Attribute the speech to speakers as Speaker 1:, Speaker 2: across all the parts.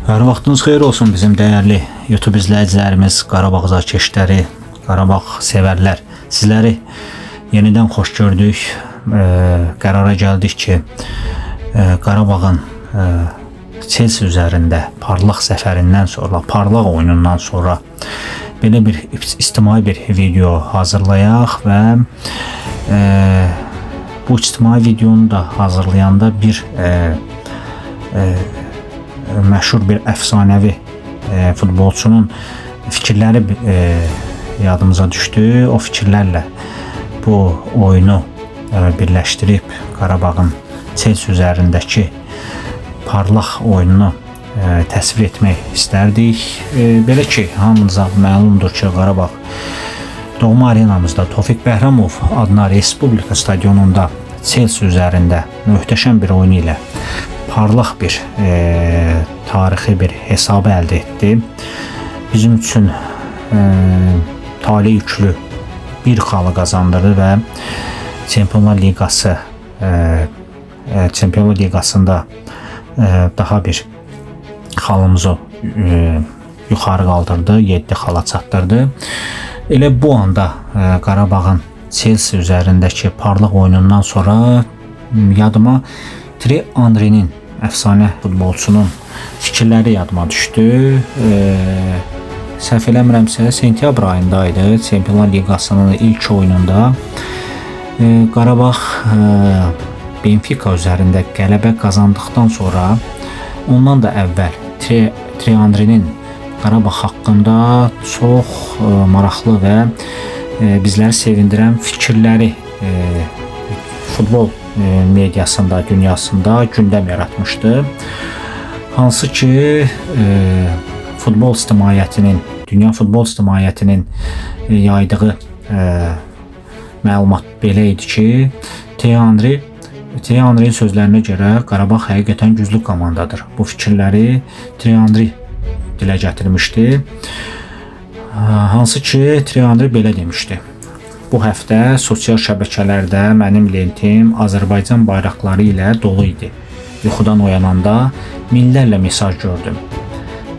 Speaker 1: Hər vaxtınız xeyir olsun bizim dəyərli YouTube izləyicilərimiz, Qarabağ azarkeşləri, Qarabağ sevərlər. Sizləri yenidən xoş gördük. Qərara gəldik ki, Qarabağın Chelsea üzərində parlaq zəfərindən sonra, parlaq oyunundan sonra belə bir ictimai bir video hazırlayaq və bu ictimai videonu da hazırlayanda bir məşhur bir əfsanəvi futbolçunun fikirləri yadımıza düşdü. O fikirlərlə bu oyunu birləşdirib Qarabağın Chelsea üzərindəki parlaq oyununu təsvir etmək istərdik. Belə ki, hamınıza məlumdur ki, Qarabağ doğma arenamızda Tofiq Bəhramov adına Respublika stadionunda Chelsea üzərində möhtəşəm bir oyunu ilə parlaq bir tarixi bir hesabı əldə etdi. Bizim üçün talih yüklü bir xalı qazandırdı və Çempionlar Liqasında daha bir xalımızı yuxarı qaldırdı, 7 xala çatdırdı. Elə bu anda Qarabağın Chelsea üzərindəki parlaq oyunundan sonra yadıma Thierry Henry'nin, əfsanə futbolçunun fikirləri yadıma düşdü. Səhv eləmirəmsə, sentyabr ayındaydı. Çempionlar Liqasının ilk oyununda Qarabağ Benfica üzərində qələbə qazandıqdan sonra ondan da əvvəl Thierry Henry'nin Qarabağ haqqında çox maraqlı və bizləri sevindirən fikirləri futbol mediasında, dünyasında gündəm yaratmıştı. Hansı ki futbol ictimaiyyətinin, dünya futbol ictimaiyyətinin yaydığı məlumat belə idi ki, Thierry Henry'nin sözlərinə görə Qarabağ həqiqətən güclü komandadır. Bu fikirləri Thierry Henry dilə gətirmişdi. Hansı ki Thierry Henry belə demişdi: bu həftə sosial şəbəkələrdə mənim lentim Azərbaycan bayraqları ilə dolu idi. Yuxudan oyananda minlərlə mesaj gördüm.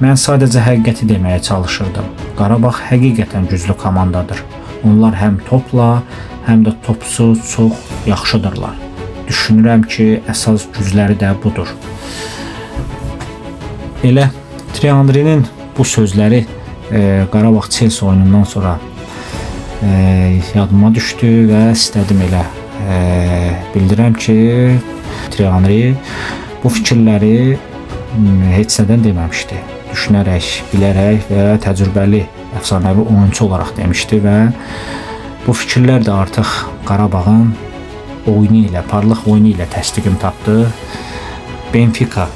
Speaker 1: Mən sadəcə həqiqəti deməyə çalışırdım. Qarabağ həqiqətən güclü komandadır. Onlar həm topla, həm də topsuz çox yaxşıdırlar. Düşünürəm ki, əsas gücləri də budur. Elə Thierry Henry'nin bu sözləri Qarabağ Chelsea oyunundan sonra yadıma düşdü və istədim elə bildirəm ki, Thierry Henry bu fikirləri heç nədən deməmişdi. Düşünərək, bilərək və təcrübəli əfsanəvi oyuncu olaraq demişdi və bu fikirlər də artıq Qarabağın oyunu ilə, parlaq oyunu ilə təsdiqini tapdı. Benfica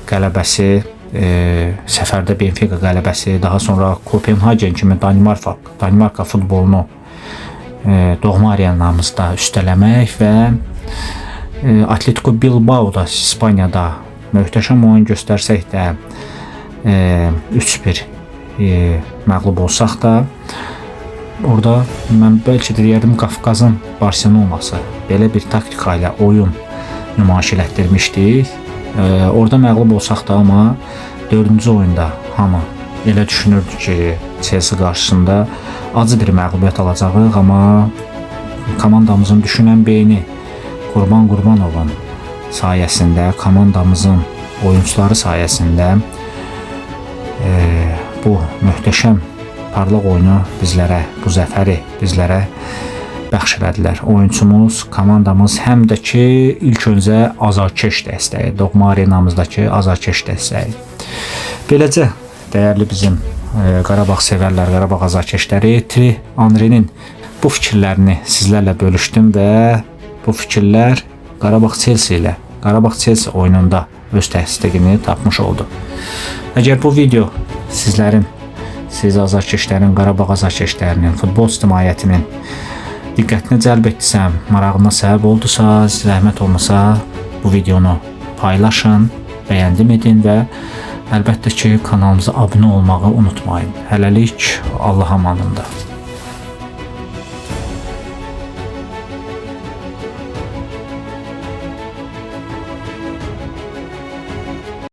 Speaker 1: qələbəsi, səfərdə Benfica qələbəsi, daha sonra Kopenhagen kimi Danimarka futbolunu doğma arenamızda üstələmək və Atletico Bilbao'da, İspaniyada möhtəşəm oyun göstərsək də 3-1 məğlub olsaq da, orada mən bəlkə də deyərdim Qafqazın Barcelonası belə bir taktika ilə oyun nümayiş etdirmişdik. Orada məğlub olsaq da, amma 4-cü oyunda hamı elə düşünürdü ki, Chelsea qarşısında acı bir məğlubiyyət alacağıq, amma komandamızın düşünən beyni Qurban Qurbanovun sayəsində, komandamızın oyuncuları sayəsində bu möhtəşəm parlaq oyunu bizlərə, bu zəfəri bizlərə bəxş elədilər. Oyunçumuz, komandamız həm də ki, ilk öncə azarkeş dəstəyi, doğma arenamızdakı azarkeş dəstəyi. Beləcə, dəyərli bizim Qarabağ sevərlər, Qarabağ azarkeşləri, Thierry Henry'nin bu fikirlərini sizlərlə bölüşdüm və bu fikirlər Qarabağ Chelsea ilə, Qarabağ Chelsea oyununda öz təsdiqini tapmış oldu. Əgər bu video sizlərin, siz azarkeşlərin, Qarabağ azarkeşlərinin, futbol ictimaiyyətinin diqqətini cəlb etdisəm, marağına səbəb oldusa, zəhmət olmasa bu videonu paylaşın, bəyəndim edin və əlbəttə ki kanalımıza abunə olmağı unutmayın. Hələlik Allah amanında.